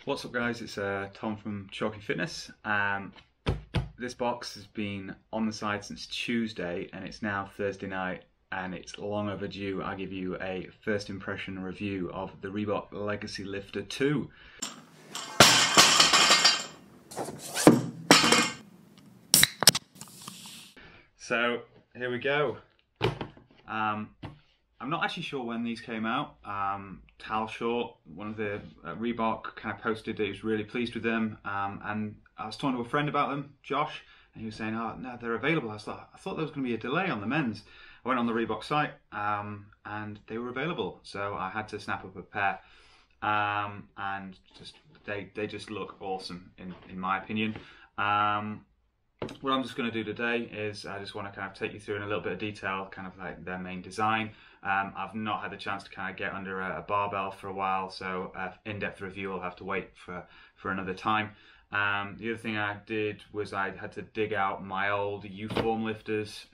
What's up guys, it's Tom from Chalky Fitness. This box has been on the side since Tuesday and it's now Thursday night and it's long overdue. I'll give you a first impression review of the Reebok Legacy Lifter 2. So here we go. I'm not actually sure when these came out. Tal Short, one of the Reebok, kind of posted that he was really pleased with them, and I was talking to a friend about them, Josh, and he was saying, "Oh no, they're available." I thought there was going to be a delay on the men's. I went on the Reebok site, and they were available, so I had to snap up a pair, and just they just look awesome in my opinion. What I'm just going to do today is I just want to kind of take you through in a little bit of detail, kind of like their main design. I've not had the chance to kind of get under a barbell for a while, so in-depth review will have to wait for another time. The other thing I did was I had to dig out my old U-form lifters.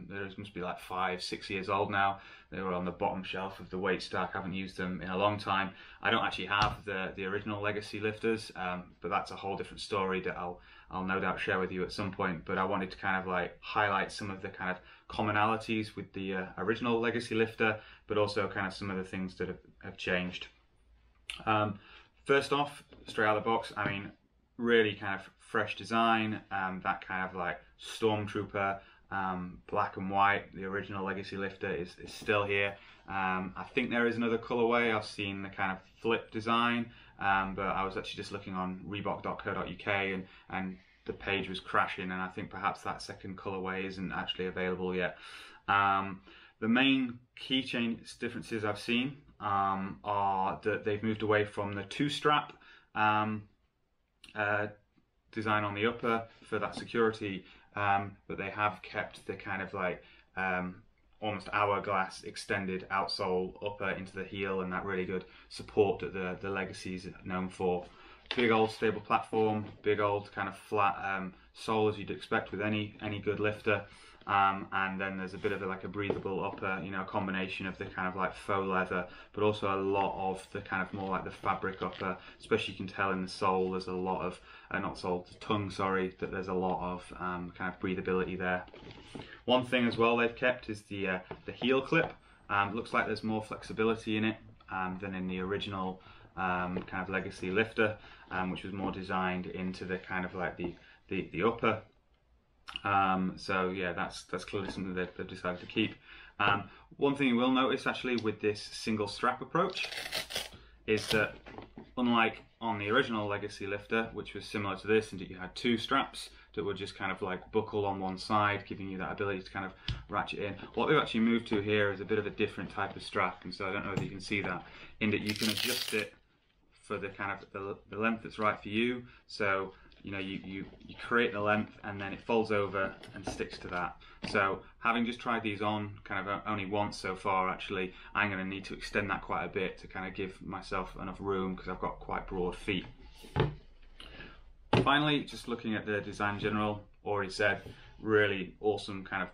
Those must be like 5-6 years old now. They were on the bottom shelf of the weight stack. I haven't used them in a long time. I don't actually have the original Legacy lifters, but that's a whole different story that I'll no doubt share with you at some point. But I wanted to kind of like highlight some of the kind of commonalities with the original Legacy lifter, but also kind of some of the things that have changed. First off, straight out of the box, I mean, really kind of fresh design, that kind of like Stormtrooper black and white. The original Legacy lifter is still here. I think there is another colorway. I've seen the kind of flip design, but I was actually just looking on Reebok.co.uk and the page was crashing, and I think perhaps that second colorway isn't actually available yet. The main key change differences I've seen are that they've moved away from the two-strap design on the upper for that security, but they have kept the kind of like almost hourglass extended outsole upper into the heel, and that really good support that the Legacy's known for. Big old stable platform, big old kind of flat sole as you'd expect with any good lifter, and then there's a bit of like a breathable upper, you know, a combination of the kind of like faux leather, but also a lot of the kind of more like the fabric upper. Especially you can tell in the sole there's a lot of not sole, the tongue, sorry, that there's a lot of kind of breathability there. One thing as well they've kept is the heel clip. Looks like there's more flexibility in it than in the original kind of Legacy lifter, which was more designed into the kind of like the upper. So yeah, that's clearly something that they've decided to keep. One thing you will notice actually with this single strap approach is that unlike on the original Legacy lifter, which was similar to this, and that you had two straps that would just kind of like buckle on one side, giving you that ability to kind of ratchet in. What they've actually moved to here is a bit of a different type of strap, and so I don't know if you can see that, in that you can adjust it for the kind of the length that's right for you. So you know, you create the length and then it folds over and sticks to that. So having just tried these on kind of only once so far, actually I'm going to need to extend that quite a bit to kind of give myself enough room, because I've got quite broad feet. Finally, just looking at the design in general, already said, really awesome kind of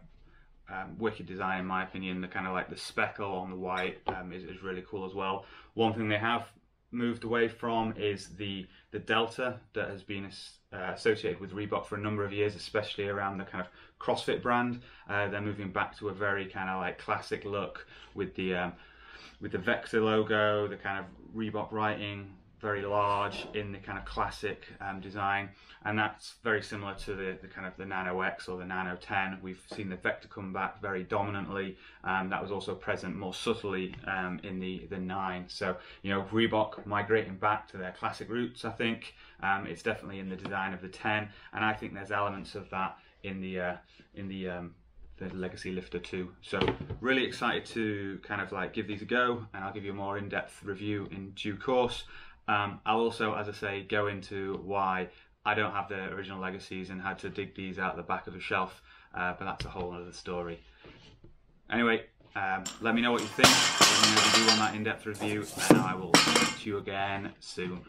wicked design in my opinion. The kind of like the speckle on the white is really cool as well. One thing they have moved away from is the delta that has been associated with Reebok for a number of years, especially around the kind of CrossFit brand. They're moving back to a very kind of like classic look with the Vector logo, the kind of Reebok writing very large in the kind of classic design, and that's very similar to the kind of the Nano X or the Nano 10. We've seen the Vector come back very dominantly. That was also present more subtly in the 9. So you know, Reebok migrating back to their classic roots. I think it's definitely in the design of the 10, and I think there's elements of that in the Legacy Lifter 2. So really excited to kind of like give these a go, and I'll give you a more in-depth review in due course. I'll also, as I say, go into why I don't have the original Legacies and had to dig these out the back of the shelf, but that's a whole other story. Anyway, let me know what you think. Let me know if you do want that in-depth review, and I will see you again soon.